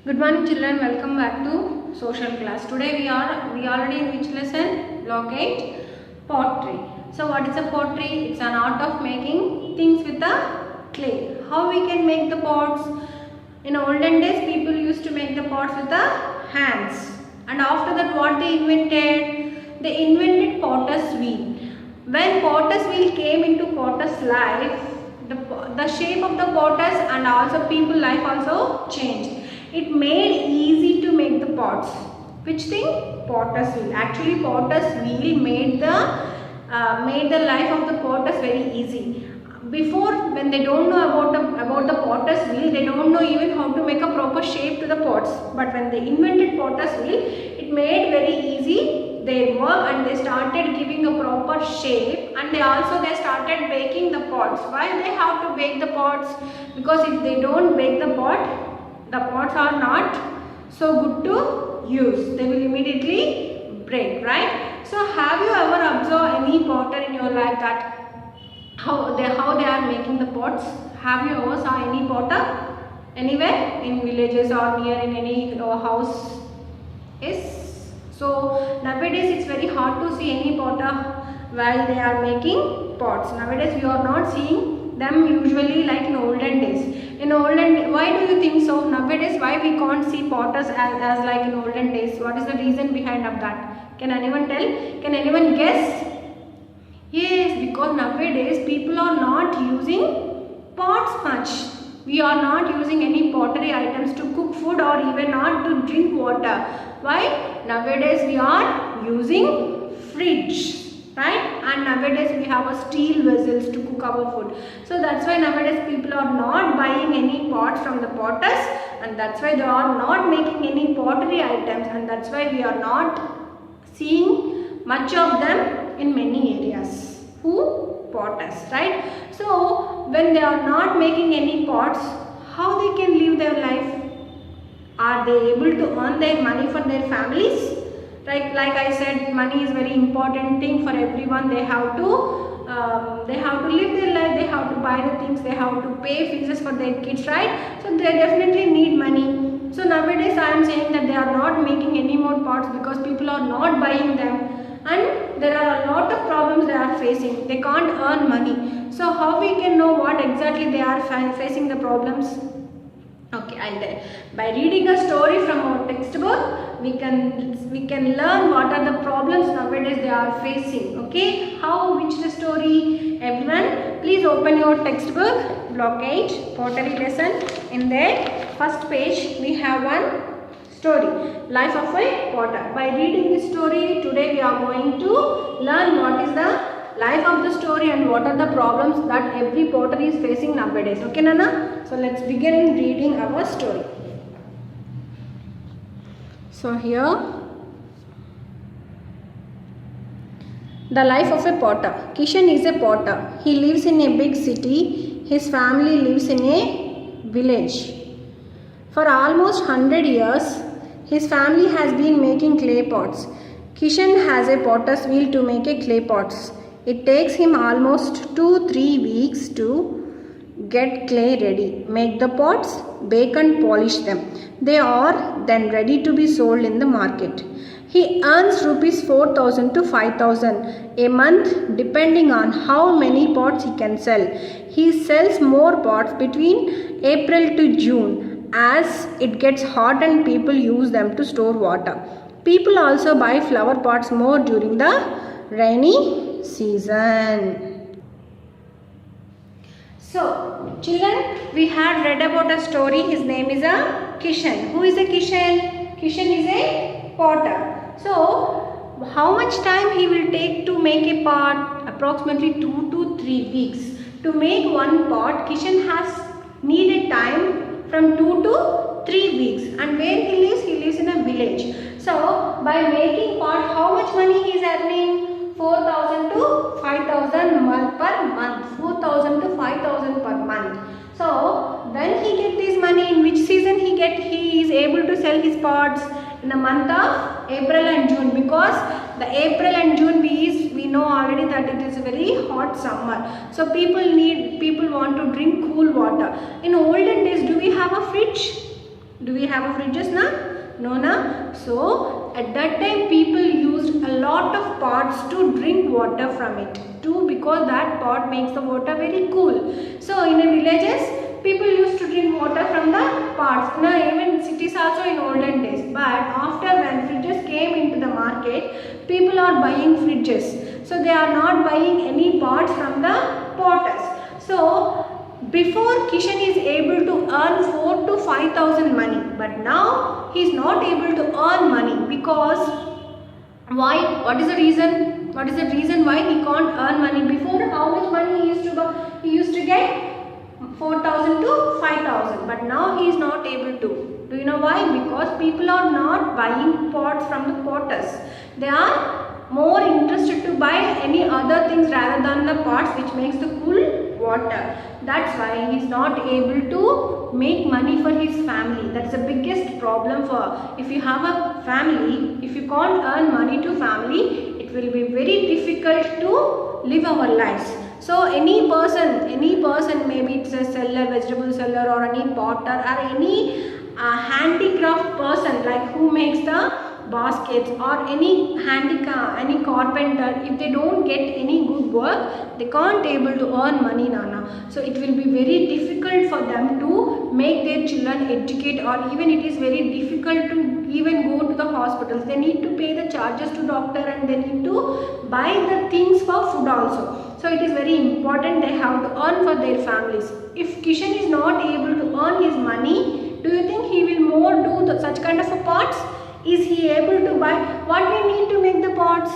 Good morning children, welcome back to social class. Today we already in which lesson? Block 8, pottery. So what is a pottery? It's an art of making things with the clay. How we can make the pots? In olden days people used to make the pots with the hands. And after that what they invented? They invented potter's wheel. When potter's wheel came into potter's life, the shape of the potters and also people life also changed. It made easy to make the pots. Which thing? Potter's wheel. Actually, potter's wheel made the life of the potters very easy. Before, when they don't know about the potter's wheel, they don't know even how to make a proper shape to the pots. But when they invented potter's wheel, it made very easy their work, and they started giving a proper shape, and they started baking the pots. Why they have to bake the pots? Because if they don't bake the pots are not so good to use. They will immediately break, right? So have you ever observed any potter in your life that how they are making the pots? Have you ever saw any potter anywhere in villages or near in any house? Yes. So nowadays it's very hard to see any potter while they are making pots. Nowadays we are not seeing them usually like in olden days. Why do you think so? Nowadays why we can't see potters as like in olden days? What is the reason behind of that? Can anyone tell? Can anyone guess? Yes, because nowadays people are not using pots much. We are not using any pottery items to cook food or even not to drink water. Why? Nowadays we are using fridge. Right? And nowadays we have a steel vessels to cook our food. So that's why nowadays people are not buying any pots from the potters, and that's why they are not making any pottery items, and that's why we are not seeing much of them in many areas. Who? Potters, right? So when they are not making any pots, how they can live their life? Are they able to earn their money for their families? Right, like I said, money is very important thing for everyone. They have to live their life. They have to buy the things. They have to pay fees for their kids, right? So they definitely need money. So nowadays I am saying that they are not making any more pots because people are not buying them, and there are a lot of problems they are facing. They can't earn money. So how we can know what exactly they are facing the problems? Okay, I'll tell. By reading a story from our textbook, we can learn what are the problems nowadays they are facing. Okay, how? Which the story? Everyone, please open your textbook, block 8, pottery lesson. In there, first page, we have one story, life of a potter. By reading this story, today we are going to learn what is the life of the story and what are the problems that every potter is facing nowadays. Okay, Nana? So let's begin reading our story. So here, the life of a potter. Kishan is a potter. He lives in a big city. His family lives in a village. For almost 100 years, his family has been making clay pots. Kishan has a potter's wheel to make a clay pots. It takes him almost 2-3 weeks to get clay ready, make the pots, bake and polish them. They are then ready to be sold in the market. He earns rupees 4,000 to 5,000 a month depending on how many pots he can sell. He sells more pots between April to June as it gets hot and people use them to store water. People also buy flower pots more during the rainy season. So, children, we had read about a story. His name is a Kishan. Who is a Kishan? Kishan is a potter. So, how much time he will take to make a pot? Approximately 2 to 3 weeks. To make one pot, Kishan has needed time from 2 to 3 weeks. And where he lives? He lives in a village. So, by making pot, how much money he is earning? 4,000 to 5,000 per month. 4,000 to 5,000 per month. So when he get this money, in which season he is able to sell his pots? In the month of April and June, because the April and June we know already that it is a very hot summer. So people want to drink cool water. In olden days, do we have a fridge? Do we have a fridges now? No, na? So at that time people used a lot of pots to drink water from it too, because that pot makes the water very cool. So in the villages people used to drink water from the pots. Now even cities also in olden days. But after when fridges came into the market, people are buying fridges. So they are not buying any pots from the potters. So before Kishan is able to earn 4 to 5,000 money, but now he is not able to earn money because why? What is the reason? What is the reason why he can't earn money? Before, how much money he used to go? He used to get 4,000 to 5,000, but now he is not able to. Do you know why? Because people are not buying pots from the potters. They are more interested to buy any other things rather than the pots which makes the cool water. That's why he is not able to make money for his family. That's the biggest problem for, if you have a family, if you can't earn money to family, it will be very difficult to live our lives. So any person, maybe it's a seller, vegetable seller, or any potter, or any handicraft person like who makes the baskets, or any carpenter, if they don't get any good work, they can't able to earn money, Nana. So it will be very difficult for them to make their children educate, or even it is very difficult to even go to the hospitals. They need to pay the charges to doctor, and they need to buy the things for food also. So it is very important they have to earn for their families. If Kishan is not able to earn his money, do you think he will more do such kind of a pots? Is he able to buy? What we need to make the pots?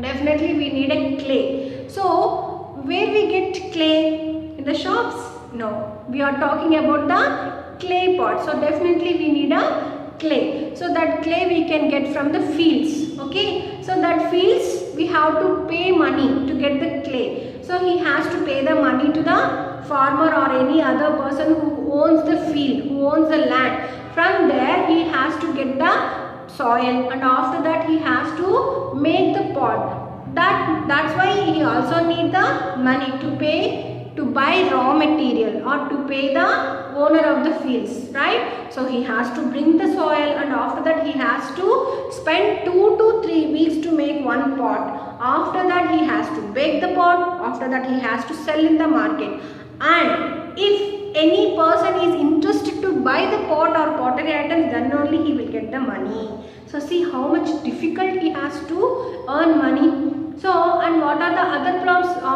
Definitely we need a clay. So where we get clay? In the shops? No. We are talking about the clay pot. So definitely we need a clay. So that clay we can get from the fields. Okay. So that fields we have to pay money to get the clay. So he has to pay the money to the farmer or any other person who owns the field, who owns the land. From there he has to get the soil, and after that he has to make the pot. That's why he also need the money to pay, to buy raw material, or to pay the owner of the fields, right? So he has to bring the soil, and after that he has to spend 2 to 3 weeks to make one pot. After that he has to bake the pot. After that he has to sell in the market. And if any person is interested to buy the pot or pottery items, then only he will get the money. So see how much difficult he has to earn money. So, and what are the other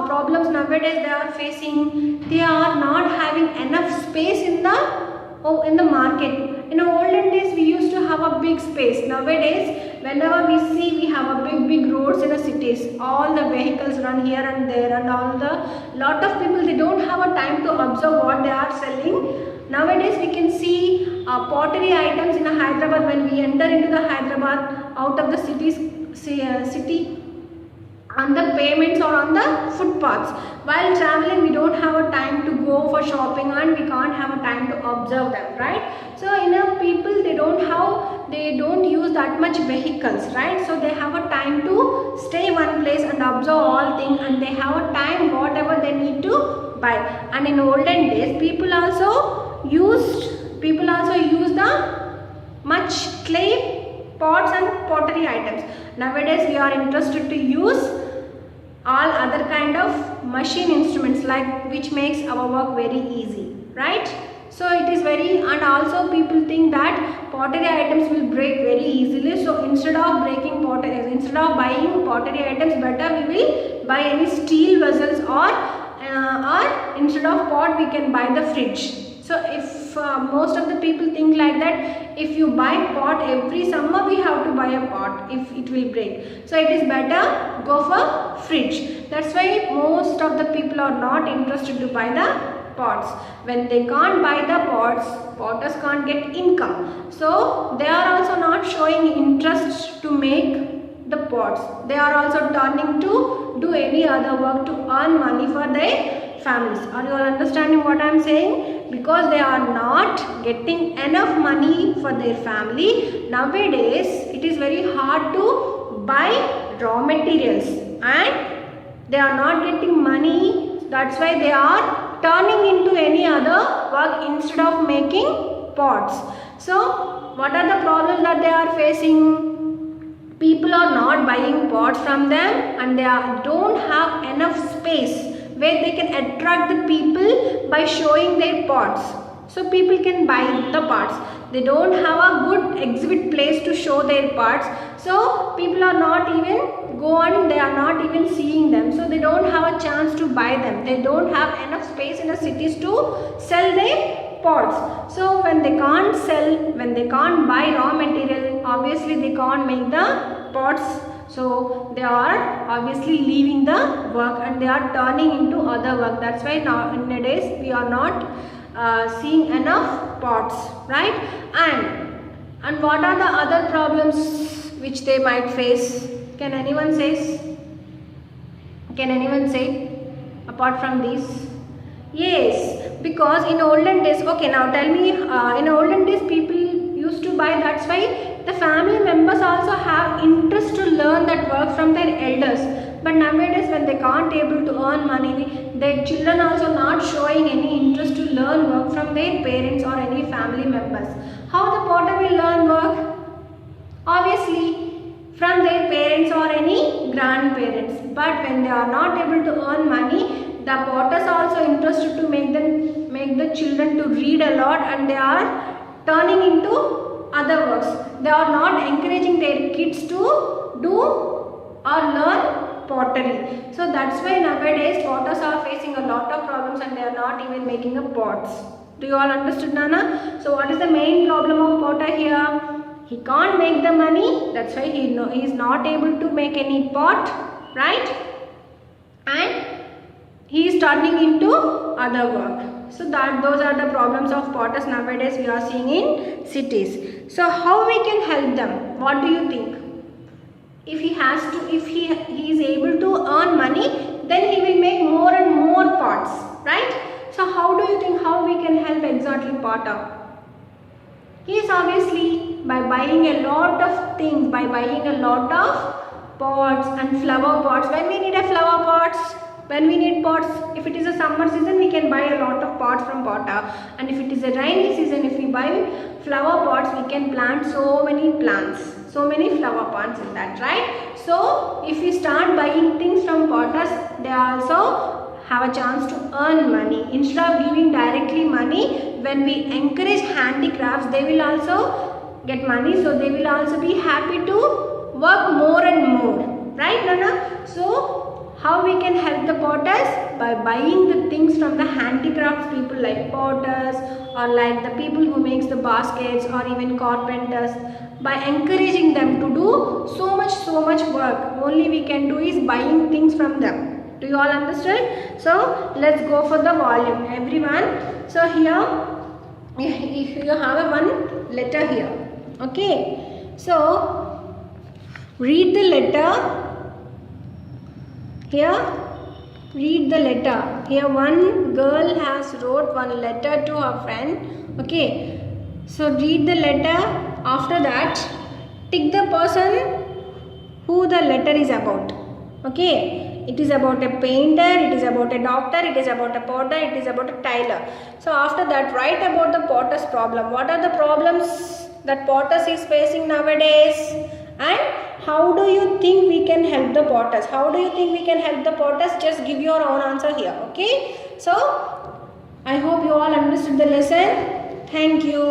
problems nowadays they are facing? They are not having enough space in the market. In the olden days we used to have a big space. Nowadays whenever we see, we have a big roads in the cities. All the vehicles run here and there, and lot of people, they don't have a time to observe what they are selling. Nowadays we can see pottery items in Hyderabad. When we enter into the Hyderabad, out of the city, on the pavements or on the footpaths. While traveling, we don't have a time to go for shopping, and we can't have a time to observe them, right? So people, they don't use that much vehicles, right? So they have a time to stay one place and observe all things, and they have a time whatever they need to buy. And in olden days, people also used the much clay pots and pottery items. Nowadays we are interested to use all other kind of machine instruments, like which makes our work very easy, right? So it is and also people think that pottery items will break very easily. So instead of buying pottery items, better we will buy any steel vessels, or instead of pot we can buy the fridge. So if most of the people think like that, if you buy pot every summer, we have to buy a pot if it will break. So it is better go for fridge. That's why most of the people are not interested to buy the pots. When they can't buy the pots, potters can't get income. So they are also not showing interest to make the pots. They are also turning to do any other work to earn money for their families. Are you all understanding what I am saying? Because they are not getting enough money for their family. Nowadays it is very hard to buy raw materials, and they are not getting money. That's why they are turning into any other work instead of making pots. So what are the problems that they are facing? People are not buying pots from them, and they don't have enough space where they can attract the people by showing their pots. So people can buy the pots. They don't have a good exhibit place to show their pots. So people are not even they are not even seeing them. So they don't have a chance to buy them. They don't have enough space in the cities to sell their pots. So when they can't sell, when they can't buy raw material, obviously they can't make the pots. So they are obviously leaving the work and they are turning into other work. That's why nowadays we are not seeing enough pots, right? And what are the other problems which they might face? Can anyone say? Can anyone say apart from these? Yes, because in olden days, okay, now tell me, in olden days people used to buy, that's why the family members also have interest to learn that work from their elders. But nowadays when they can't able to earn money, their children also not showing any interest to learn work from their parents or any family members. How the potter will learn work? Obviously from their parents or any grandparents. But when they are not able to earn money, the potters are also interested to make the children to read a lot, and they are turning into other works. They are not encouraging their kids to do or learn pottery. So that's why nowadays potters are facing a lot of problems and they are not even making a pots. Do you all understood, Nana? So what is the main problem of potter here? He can't make the money, that's why he is not able to make any pot, right? And he is turning into other work. So those are the problems of potters nowadays we are seeing in cities. So how we can help them? What do you think? If he is able to earn money, then he will make more and more pots, right? So how do you think how we can help exactly potter? Yes, obviously by buying a lot of things, by buying a lot of pots and flower pots. When we need a flower pots, when we need pots, if it is a summer season, we can buy a lot of pots from potter. And if it is a rainy season, if we buy flower pots, we can plant so many plants, so many flower pots in that, right? So if we start buying things from potters, they also have a chance to earn money. Instead of giving directly money, when we encourage handicrafts, they will also get money. So they will also be happy to work more and more, right, Nana? So how we can help the potters? By buying the things from the handicrafts people like potters or like the people who makes the baskets or even carpenters. By encouraging them to do so much work, only we can do is buying things from them. Do you all understand? So let's go for the volume, everyone. So here if you have a one letter here, okay, so read the letter. Here read the letter. Here one girl has wrote one letter to her friend, okay. So read the letter. After that tick the person who the letter is about, okay. It is about a painter, it is about a doctor, it is about a potter, it is about a tailor. So after that write about the potter's problem. What are the problems that potters is facing nowadays? And how do you think we can help the potters? How do you think we can help the potters? Just give your own answer here, okay. So I hope you all understood the lesson. Thank you.